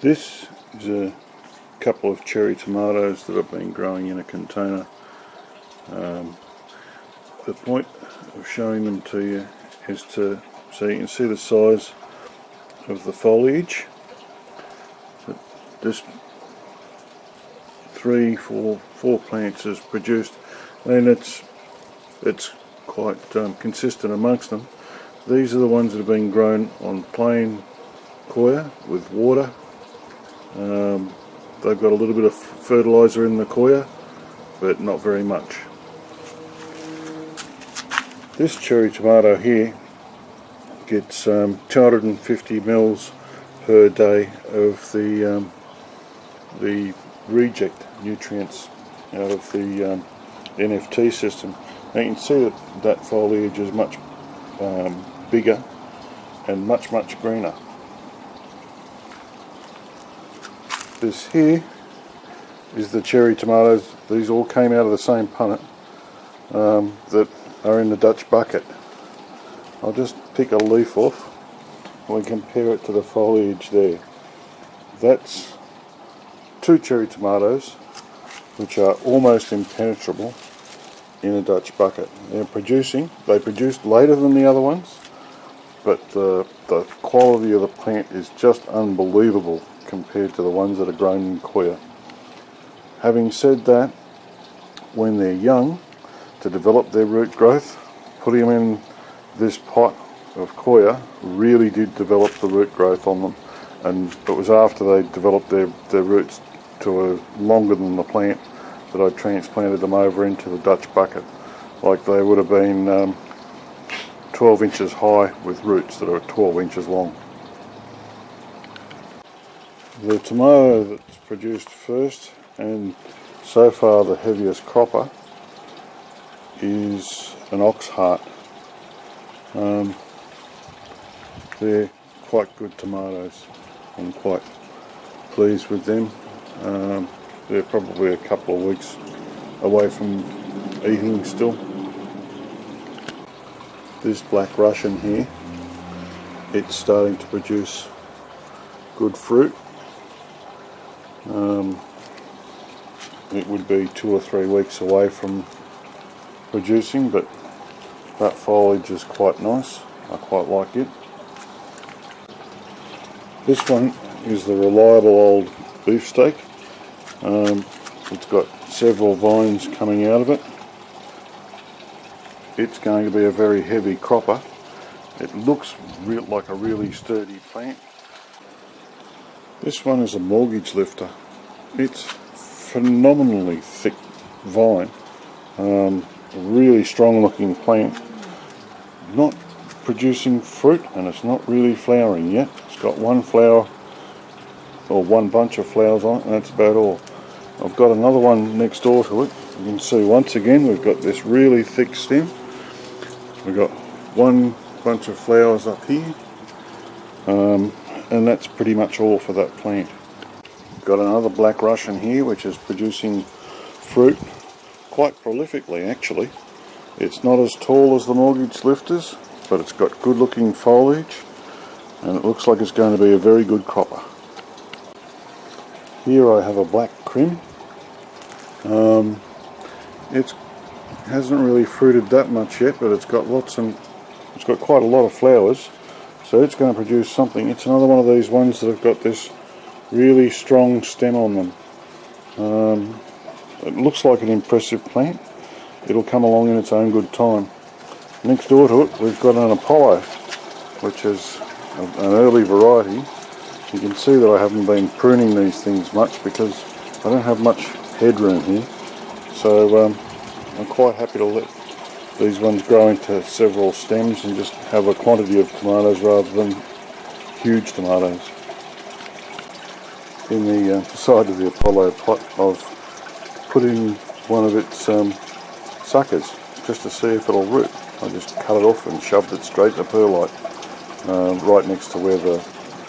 This is a couple of cherry tomatoes that I've been growing in a container. The point of showing them to you is so you can see the size of the foliage that this four plants has produced, and it's quite consistent amongst them. These are the ones that have been grown on plain coir with water. They've got a little bit of fertiliser in the coir, but not very much. This cherry tomato here gets 250 mils per day of the reject nutrients out of the NFT system. Now you can see that foliage is much bigger and much greener. This here is the cherry tomatoes. These all came out of the same punnet that are in the Dutch bucket. I'll just pick a leaf off and we compare it to the foliage there. That's two cherry tomatoes which are almost impenetrable in a Dutch bucket. They produced later than the other ones, but the quality of the plant is just unbelievable compared to the ones that are grown in coir. Having said that, when they're young, to develop their root growth, putting them in this pot of coir really did develop the root growth on them, and it was after they developed their roots to longer than the plant that I transplanted them over into the Dutch bucket. Like they would have been 12 inches high with roots that are 12 inches long. The tomato that's produced first, and so far the heaviest cropper, is an ox heart. They're quite good tomatoes. I'm quite pleased with them. They're probably a couple of weeks away from eating still. This black Russian here, it's starting to produce good fruit. It would be 2 or 3 weeks away from producing, but that foliage is quite nice. I quite like it. This one is the reliable old beefsteak. It's got several vines coming out of it. It's going to be a very heavy cropper. It looks like a really sturdy plant. This one is a mortgage lifter. It's phenomenally thick vine. Really strong looking plant. Not producing fruit, and it's not really flowering yet. It's got one flower or one bunch of flowers on it, and that's about all. I've got another one next door to it. You can see once again we've got this really thick stem. We've got one bunch of flowers up here, and that's pretty much all for that plant. Got another black Russian here which is producing fruit quite prolifically actually. It's not as tall as the mortgage lifters, but it's got good looking foliage, and it looks like it's going to be a very good cropper. Here I have a black crim. It hasn't really fruited that much yet, but it's got quite a lot of flowers, so it's going to produce something. It's another one of these ones that have got this really strong stem on them. It looks like an impressive plant. It'll come along in its own good time. Next door to it we've got an Apollo, which is an early variety. You can see that I haven't been pruning these things much because I don't have much headroom here, so I'm quite happy to let these ones grow into several stems and just have a quantity of tomatoes rather than huge tomatoes. In the side of the Apollo pot I've put in one of its suckers just to see if it'll root. I just cut it off and shoved it straight to perlite, right next to where the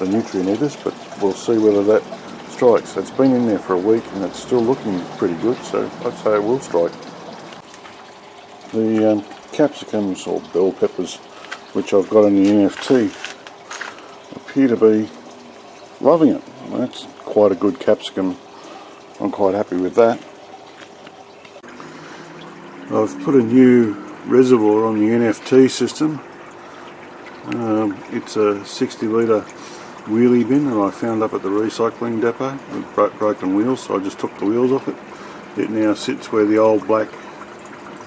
nutrient is, but we'll see whether that strikes. It's been in there for a week and it's still looking pretty good, so I'd say it will strike. The capsicums or bell peppers which I've got in the NFT appear to be loving it. That's quite a good capsicum. I'm quite happy with that. I've put a new reservoir on the NFT system. It's a 60 litre wheelie bin that I found up at the recycling depot with broken wheels, so I just took the wheels off it. It now sits where the old black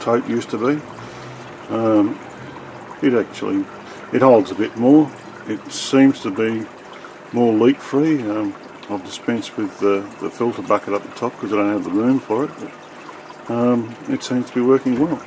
tote used to be. It holds a bit more. It seems to be more leak free. I've dispensed with the filter bucket up the top because I don't have the room for it. But, it seems to be working well.